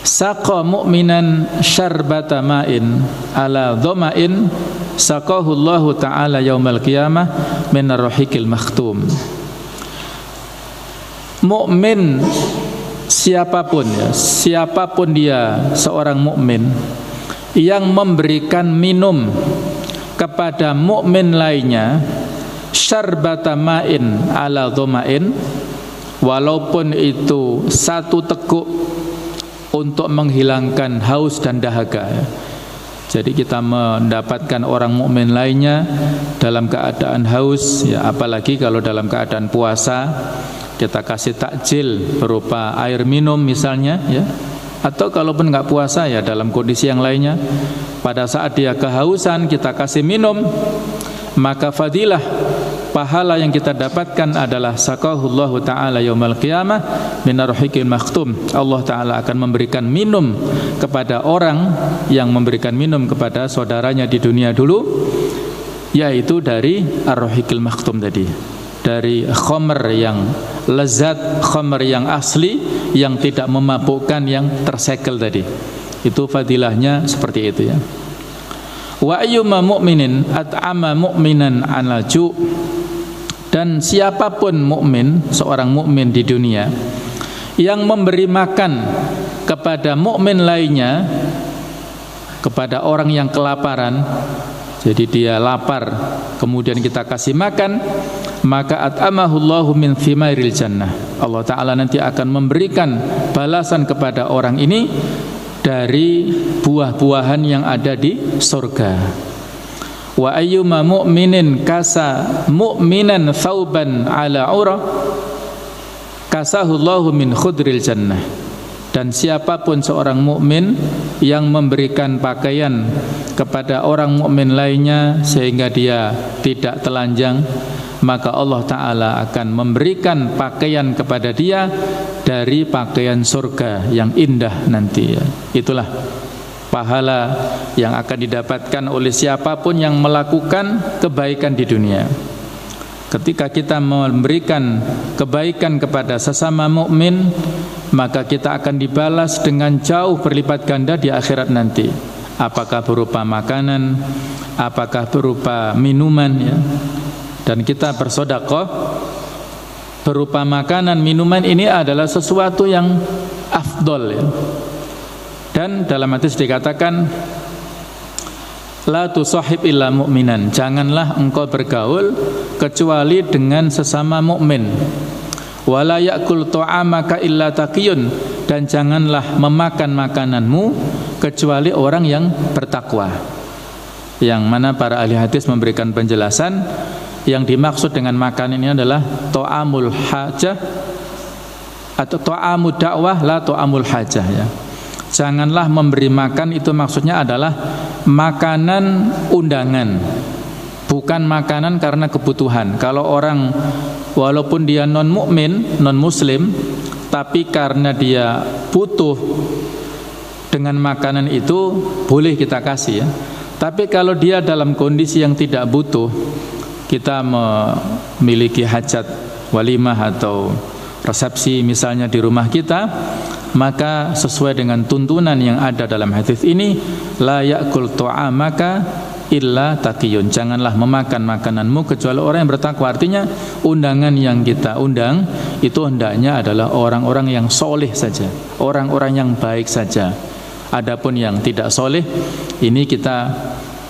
saqa mu'minan syarbata ma'in ala dhama'in saqahu Allah ta'ala yaumal qiyamah min ar-rahiqil makhtum. Mukmin siapapun ya, siapapun dia seorang mukmin yang memberikan minum kepada mukmin lainnya syarbata ma'in ala dhoma'in, walaupun itu satu teguk untuk menghilangkan haus dan dahaga ya. Jadi kita mendapatkan orang mukmin lainnya dalam keadaan haus ya, apalagi kalau dalam keadaan puasa, kita kasih takjil berupa air minum misalnya ya, atau kalaupun nggak puasa ya dalam kondisi yang lainnya, pada saat dia kehausan kita kasih minum, maka fadilah pahala yang kita dapatkan adalah saqahullahu ta'ala yaumal qiyamah minar rahiqil makhtum. Allah ta'ala akan memberikan minum kepada orang yang memberikan minum kepada saudaranya di dunia dulu, yaitu dari ar-rahiqil makhtum tadi, dari khamr yang lezat, khamr yang asli, yang tidak memabukkan, yang tersegel tadi. Itu fadilahnya seperti itu ya. Wa ayyuma mu'minin at'ama mu'minan 'alal ju', dan siapapun mukmin, seorang mukmin di dunia yang memberi makan kepada mukmin lainnya, kepada orang yang kelaparan, jadi dia lapar kemudian kita kasih makan, maka at'amahullahu min thimaril jannah. Allah Ta'ala nanti akan memberikan balasan kepada orang ini dari buah-buahan yang ada di surga. Wa ayyuma mu'minin kasa mu'minan thawban ala ura kasahullahu min khudril jannah. Dan siapapun seorang mukmin yang memberikan pakaian kepada orang mukmin lainnya sehingga dia tidak telanjang, maka Allah Ta'ala akan memberikan pakaian kepada dia dari pakaian surga yang indah nanti ya. Itulah pahala yang akan didapatkan oleh siapapun yang melakukan kebaikan di dunia. Ketika kita memberikan kebaikan kepada sesama mukmin, maka kita akan dibalas dengan jauh berlipat ganda di akhirat nanti. Apakah berupa makanan, apakah berupa minuman ya. Dan kita bersedekah berupa makanan, minuman, ini adalah sesuatu yang afdol ya. Dan dalam hadis dikatakan la tusahib illa mu'minan, janganlah engkau bergaul kecuali dengan sesama mukmin. Wala ya'kul ta'amaka illa taqiyun, dan janganlah memakan makananmu kecuali orang yang bertakwa. Yang mana para ahli hadis memberikan penjelasan, yang dimaksud dengan makan ini adalah ta'amul hajah atau ta'amud dakwah, la ta'amul hajah ya. Janganlah memberi makan, itu maksudnya adalah makanan undangan, bukan makanan karena kebutuhan. Kalau orang walaupun dia non mukmin, non muslim, tapi karena dia butuh dengan makanan itu boleh kita kasih ya. Tapi kalau dia dalam kondisi yang tidak butuh, kita memiliki hajat walimah atau resepsi misalnya di rumah kita, maka sesuai dengan tuntunan yang ada dalam hadis ini, la ya'kul ta'amaka illa taqiyun, janganlah memakan makananmu kecuali orang yang bertakwa. Artinya undangan yang kita undang itu hendaknya adalah orang-orang yang soleh saja, orang-orang yang baik saja. Adapun yang tidak soleh, ini kita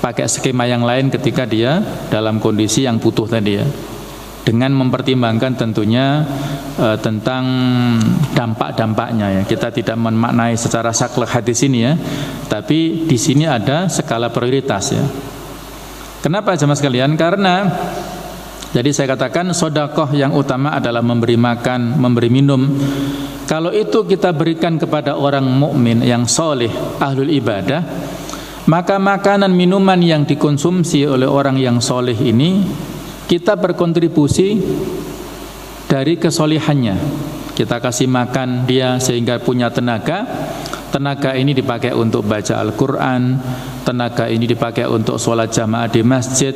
pakai skema yang lain ketika dia dalam kondisi yang butuh tadi ya. dengan mempertimbangkan tentunya tentang dampak-dampaknya ya. Kita tidak memaknai secara saklek hadis ini ya, tapi di sini ada skala prioritas ya. Kenapa jemaah sekalian? Karena jadi saya katakan sedekah yang utama adalah memberi makan, memberi minum. Kalau itu kita berikan kepada orang mukmin yang soleh, ahlul ibadah, maka makanan minuman yang dikonsumsi oleh orang yang soleh ini kita berkontribusi dari kesolihannya. Kita kasih makan dia sehingga punya tenaga. Tenaga ini dipakai untuk baca Al-Quran, tenaga ini dipakai untuk sholat jamaah di masjid,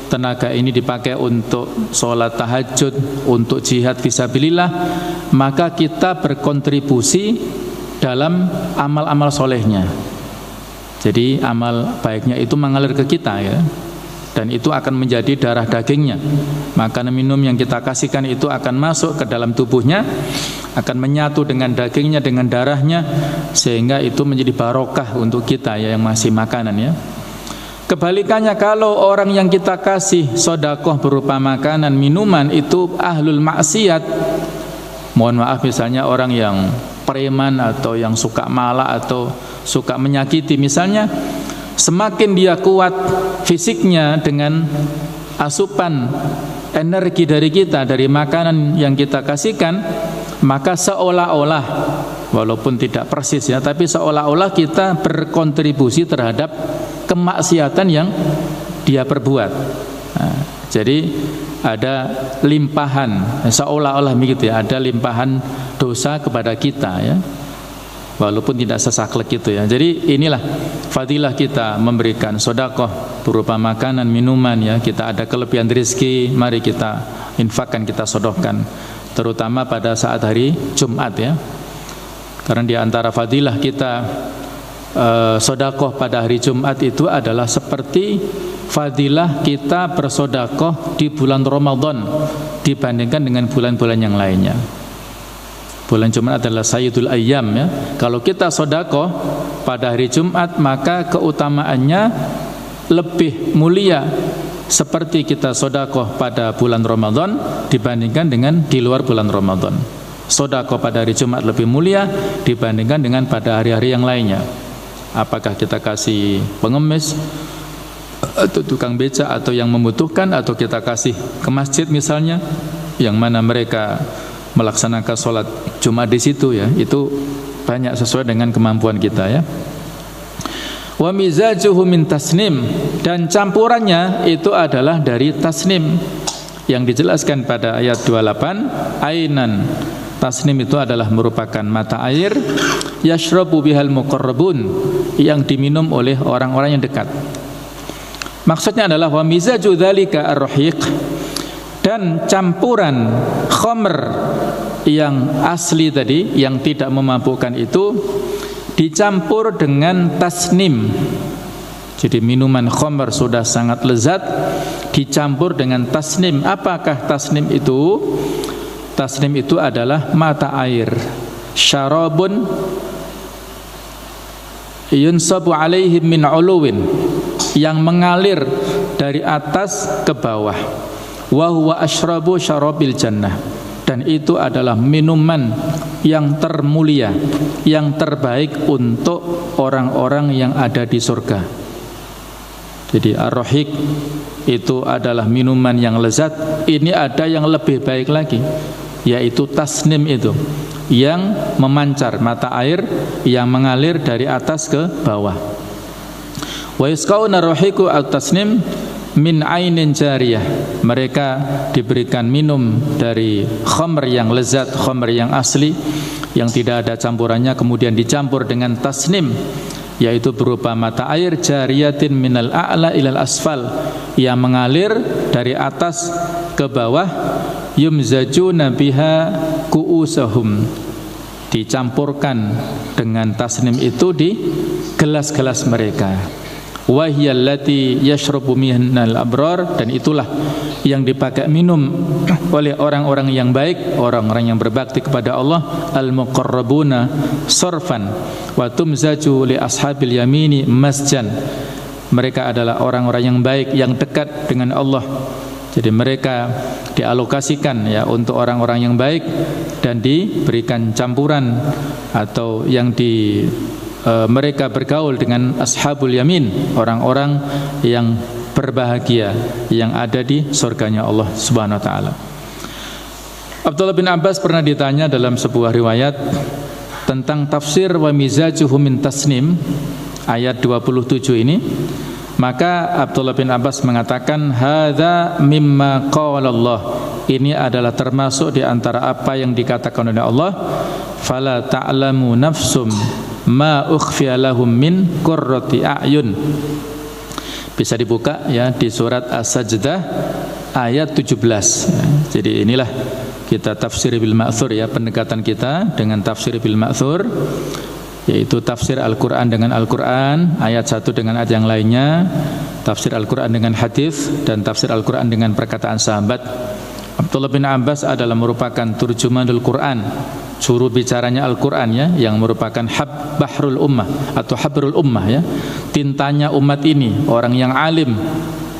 tenaga ini dipakai untuk sholat tahajud, untuk jihad fisabilillah. Maka kita berkontribusi dalam amal-amal solehnya. Jadi amal baiknya itu mengalir ke kita ya, dan itu akan menjadi darah dagingnya. Makanan minum yang kita kasihkan itu akan masuk ke dalam tubuhnya, akan menyatu dengan dagingnya, dengan darahnya, sehingga itu menjadi barokah untuk kita ya yang masih makanan ya. Kebalikannya, kalau orang yang kita kasih sedekah berupa makanan minuman itu ahlul maksiat, mohon maaf misalnya orang yang preman atau yang suka malah atau suka menyakiti misalnya, semakin dia kuat fisiknya dengan asupan energi dari kita, dari makanan yang kita kasihkan, maka seolah-olah, walaupun tidak persis ya, tapi seolah-olah kita berkontribusi terhadap kemaksiatan yang dia perbuat. Nah, jadi ada limpahan, seolah-olah begitu ya, ada limpahan dosa kepada kita ya, walaupun tidak sesaklek itu ya. Jadi inilah fadilah kita memberikan sedekah berupa makanan, minuman ya. Kita ada kelebihan rezeki, mari kita infakkan, kita sedekahkan, terutama pada saat hari Jumat ya. Karena di antara fadilah kita sedekah pada hari Jumat itu adalah seperti fadilah kita bersedekah di bulan Ramadan dibandingkan dengan bulan-bulan yang lainnya. Bulan Jumat adalah sayyidul ayyam ya. Kalau kita sedekah pada hari Jumat, maka keutamaannya lebih mulia seperti kita sedekah pada bulan Ramadan dibandingkan dengan di luar bulan Ramadan. Sedekah pada hari Jumat lebih mulia dibandingkan dengan pada hari-hari yang lainnya. Apakah kita kasih pengemis atau tukang beca atau yang membutuhkan, atau kita kasih ke masjid misalnya, yang mana mereka melaksanakan sholat Jumat di situ ya, itu banyak sesuai dengan kemampuan kita ya. Wa mizajuhu min tasnim, dan campurannya itu adalah dari tasnim yang dijelaskan pada ayat 28, ainan. Tasnim itu adalah merupakan mata air, yashrabu bihal muqarrabun, yang diminum oleh orang-orang yang dekat. Maksudnya adalah wa mizaju dzalika ar-rahiq, dan campuran khamr yang asli tadi yang tidak memabukkan itu dicampur dengan tasnim. Jadi minuman khamr sudah sangat lezat dicampur dengan tasnim. Apakah tasnim itu? Tasnim itu adalah mata air, syarabun yunsabu alaihim min uluwin, yang mengalir dari atas ke bawah. Wa huwa asyrabu syarabil jannah, dan itu adalah minuman yang termulia, yang terbaik untuk orang-orang yang ada di surga. Jadi ar-rahiq itu adalah minuman yang lezat. Ini ada yang lebih baik lagi, yaitu tasnim itu, yang memancar, mata air yang mengalir dari atas ke bawah. Wa yusqauna ar-rahiqu at-tasnim min ainin jariyah, mereka diberikan minum dari khamr yang lezat, khamr yang asli yang tidak ada campurannya, kemudian dicampur dengan tasnim, yaitu berupa mata air jariyatin minal a'la ilal asfal, yang mengalir dari atas ke bawah. Yumzajuna biha ku'usahum, dicampurkan dengan tasnim itu di gelas-gelas mereka. Wahiyallati yashrabu minal abrar, dan itulah yang dipakai minum oleh orang-orang yang baik, orang-orang yang berbakti kepada Allah, al-muqarrabuna sarfan wa tumzaju li ashabil yamini masjan. Mereka adalah orang-orang yang baik, yang dekat dengan Allah, Jadi mereka dialokasikan ya untuk orang-orang yang baik dan diberikan campuran atau yang mereka bergaul dengan ashabul yamin, orang-orang yang berbahagia yang ada di surganya Allah Subhanahu wa taala. Abdullah bin Abbas pernah ditanya dalam sebuah riwayat tentang tafsir wa mizajuhu min tasnim ayat 27 ini. Maka Abdullah bin Abbas mengatakan hadza mimma qala Allah. Ini adalah termasuk di antara apa yang dikatakan oleh Allah, fala ta'lamu nafsum ma ukhfiya lahum min qurrati a'yun. Bisa dibuka ya di surat As-Sajdah ayat 17. Jadi inilah kita tafsir bil ma'thur ya, pendekatan kita dengan tafsir bil ma'thur, yaitu tafsir Al-Quran dengan Al-Quran, ayat satu dengan ayat yang lainnya, tafsir Al-Quran dengan hadis, dan tafsir Al-Quran dengan perkataan sahabat. Abdullah bin Abbas adalah merupakan turjumanul Quran, juru bicaranya Al-Quran ya, yang merupakan bahrul ummah atau habrul ummah ya, tintanya umat ini, orang yang alim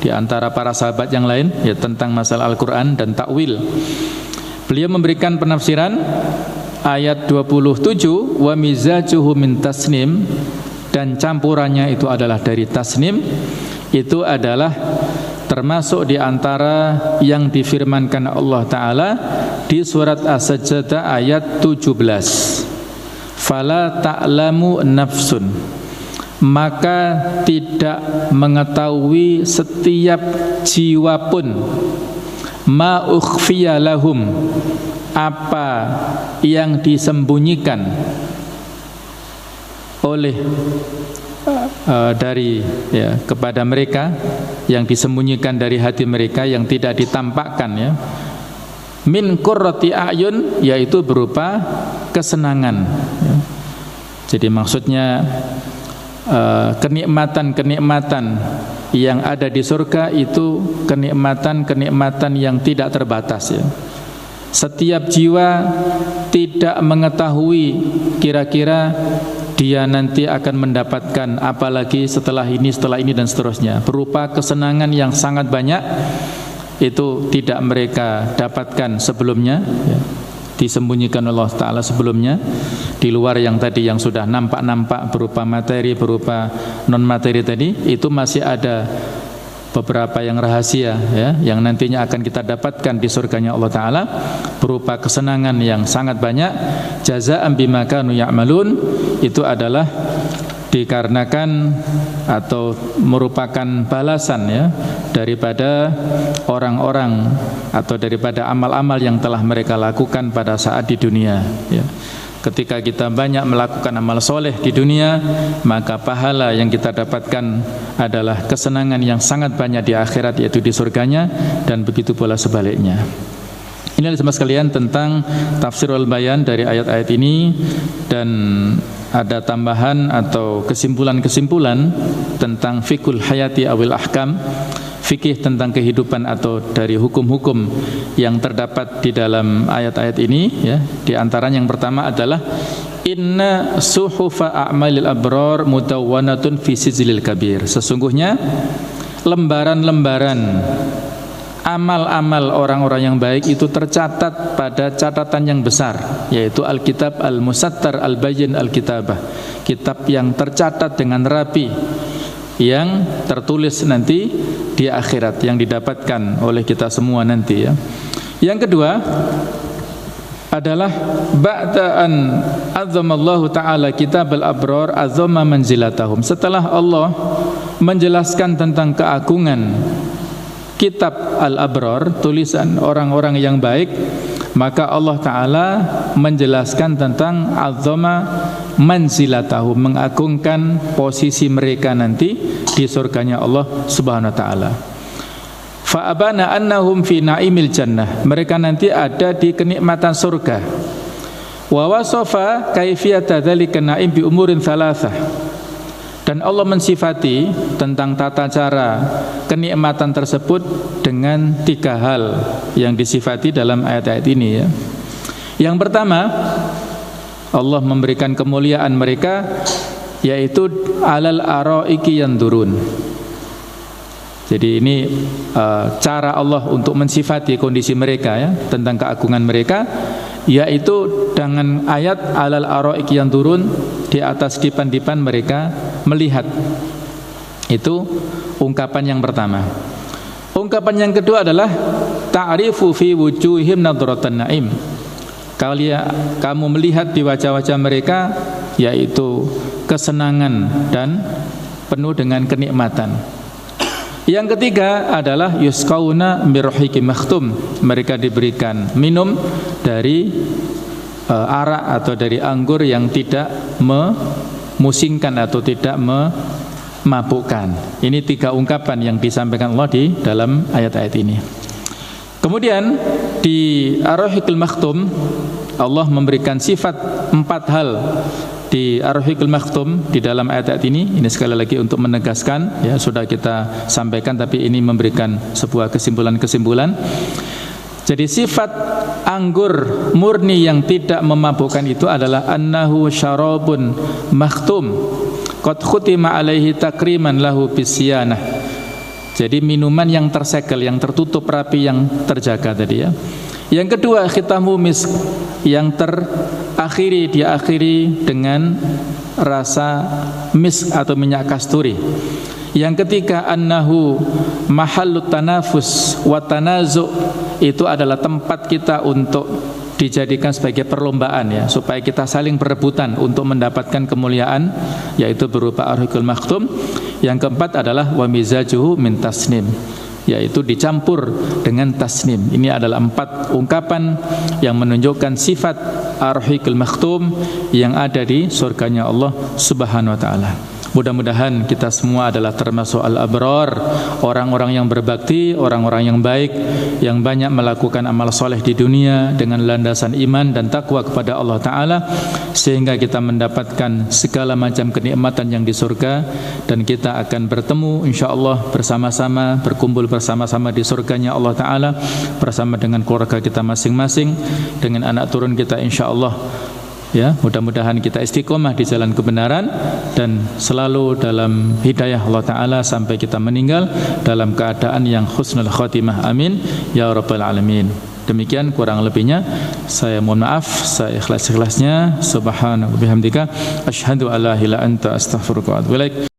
di antara para sahabat yang lain ya tentang masalah Al-Quran dan takwil. Beliau memberikan penafsiran ayat 27, wa mizajuhu min tasnim, dan campurannya itu adalah dari tasnim. Itu adalah termasuk di antara yang difirmankan Allah Ta'ala di surat As-Sajdah ayat 17, fala ta'lamu nafsun, maka tidak mengetahui setiap jiwa pun, ma ukhfiya lahum, apa yang disembunyikan oleh dari ya kepada mereka, yang disembunyikan dari hati mereka, yang tidak ditampakkan ya, min qurrati a'yun, yaitu berupa kesenangan ya. Jadi maksudnya kenikmatan-kenikmatan yang ada di surga itu kenikmatan-kenikmatan yang tidak terbatas ya. Setiap jiwa tidak mengetahui kira-kira dia nanti akan mendapatkan apa lagi setelah ini dan seterusnya. Berupa kesenangan yang sangat banyak, itu tidak mereka dapatkan sebelumnya ya. Disembunyikan Allah Ta'ala sebelumnya, di luar yang tadi yang sudah nampak-nampak berupa materi, berupa non-materi tadi, itu masih ada beberapa yang rahasia ya, yang nantinya akan kita dapatkan di surganya Allah Ta'ala, berupa kesenangan yang sangat banyak. Jazaa'an bima kanu ya'malun, itu adalah dikarenakan atau merupakan balasan ya daripada orang-orang atau daripada amal-amal yang telah mereka lakukan pada saat di dunia ya. Ketika kita banyak melakukan amal soleh di dunia, maka pahala yang kita dapatkan adalah kesenangan yang sangat banyak di akhirat, yaitu di surganya, dan begitu pula sebaliknya. Ini adalah sama sekalian tentang tafsirul bayan dari ayat-ayat ini, dan ada tambahan atau kesimpulan-kesimpulan tentang fikul hayati awil ahkam, fikih tentang kehidupan atau dari hukum-hukum yang terdapat di dalam ayat-ayat ini ya. Di antaranya yang pertama adalah inna suhufa a'malil abrar mudawwanatun fi sijilil kabir. Sesungguhnya lembaran-lembaran amal-amal orang-orang yang baik itu tercatat pada catatan yang besar, yaitu Alkitab Al-Musattar Al-Bayyin Al-Kitabah, kitab yang tercatat dengan rapi, yang tertulis nanti di akhirat, yang didapatkan oleh kita semua nanti ya. Yang kedua adalah ba'da an azzamallahu ta'ala kitab al-abrar azzama manzilatahum. Setelah Allah menjelaskan tentang keagungan kitab al-abrar, tulisan orang-orang yang baik, maka Allah Ta'ala menjelaskan tentang azzama manzilatahum, mengagungkan posisi mereka nanti di surganya Allah Subhanahu wa taala. Fa abana annahum fi naimil jannah, mereka nanti ada di kenikmatan surga. Wa wasafa kaifiyata dzalika naim bi umurin thalathah, dan Allah mensifati tentang tata cara kenikmatan tersebut dengan 3 hal yang disifati dalam ayat-ayat ini ya. Yang pertama, Allah memberikan kemuliaan mereka, yaitu alal araiki yandurun, Jadi ini cara Allah untuk mensifati kondisi mereka ya, tentang keagungan mereka, yaitu dengan ayat alal araik yang turun di atas dipan-dipan mereka melihat. Itu ungkapan yang pertama. Ungkapan yang kedua adalah ta'rifu fi wujuhim nadratan na'im. Kamu melihat di wajah-wajah mereka yaitu kesenangan dan penuh dengan kenikmatan. Yang ketiga adalah yusqauna mirhiqi makhtum. Mereka diberikan minum dari arak atau dari anggur yang tidak memusingkan atau tidak memabukkan. Ini 3 ungkapan yang disampaikan Allah di dalam ayat-ayat ini. Kemudian di Ar-Rahiqul Makhtum Allah memberikan sifat 4 hal di Ar-Rahiqul Makhtum di dalam ayat-ayat ini. Ini sekali lagi untuk menegaskan, ya sudah kita sampaikan, tapi ini memberikan sebuah kesimpulan-kesimpulan. Jadi sifat anggur murni yang tidak memabukkan itu adalah annahu syarabun makhtum qad khutima alaihi takriman lahu bisyanah. Jadi minuman yang tersegel, yang tertutup rapi, yang terjaga tadi ya. Yang kedua khitamu misk, yang diakhiri dengan rasa misk atau minyak kasturi. Yang ketiga annahu mahallut tanafus wa tanazu', itu adalah tempat kita untuk dijadikan sebagai perlombaan ya, supaya kita saling berebutan untuk mendapatkan kemuliaan, yaitu berupa Ar-Rahiqul Makhtum. Yang keempat adalah wa mizajuhu min tasnim, yaitu dicampur dengan tasnim. Ini adalah 4 ungkapan yang menunjukkan sifat Ar-Rahiqul Makhtum yang ada di surganya Allah Subhanahu wa taala. Mudah-mudahan kita semua adalah termasuk al-abrar, orang-orang yang berbakti, orang-orang yang baik, yang banyak melakukan amal soleh di dunia dengan landasan iman dan takwa kepada Allah Ta'ala, sehingga kita mendapatkan segala macam kenikmatan yang di surga, dan kita akan bertemu insyaAllah bersama-sama, berkumpul bersama-sama di surganya Allah Ta'ala, bersama dengan keluarga kita masing-masing, dengan anak turun kita insyaAllah. Ya, mudah-mudahan kita istiqomah di jalan kebenaran dan selalu dalam hidayah Allah Ta'ala sampai kita meninggal dalam keadaan yang husnul khatimah. Amin ya rabbal alamin. Demikian kurang lebihnya, saya mohon maaf, saya ikhlas-ikhlasnya. Subhanaka wa bihamdika asyhadu alla ilaha illa anta astaghfiruka wa atubu ilaik.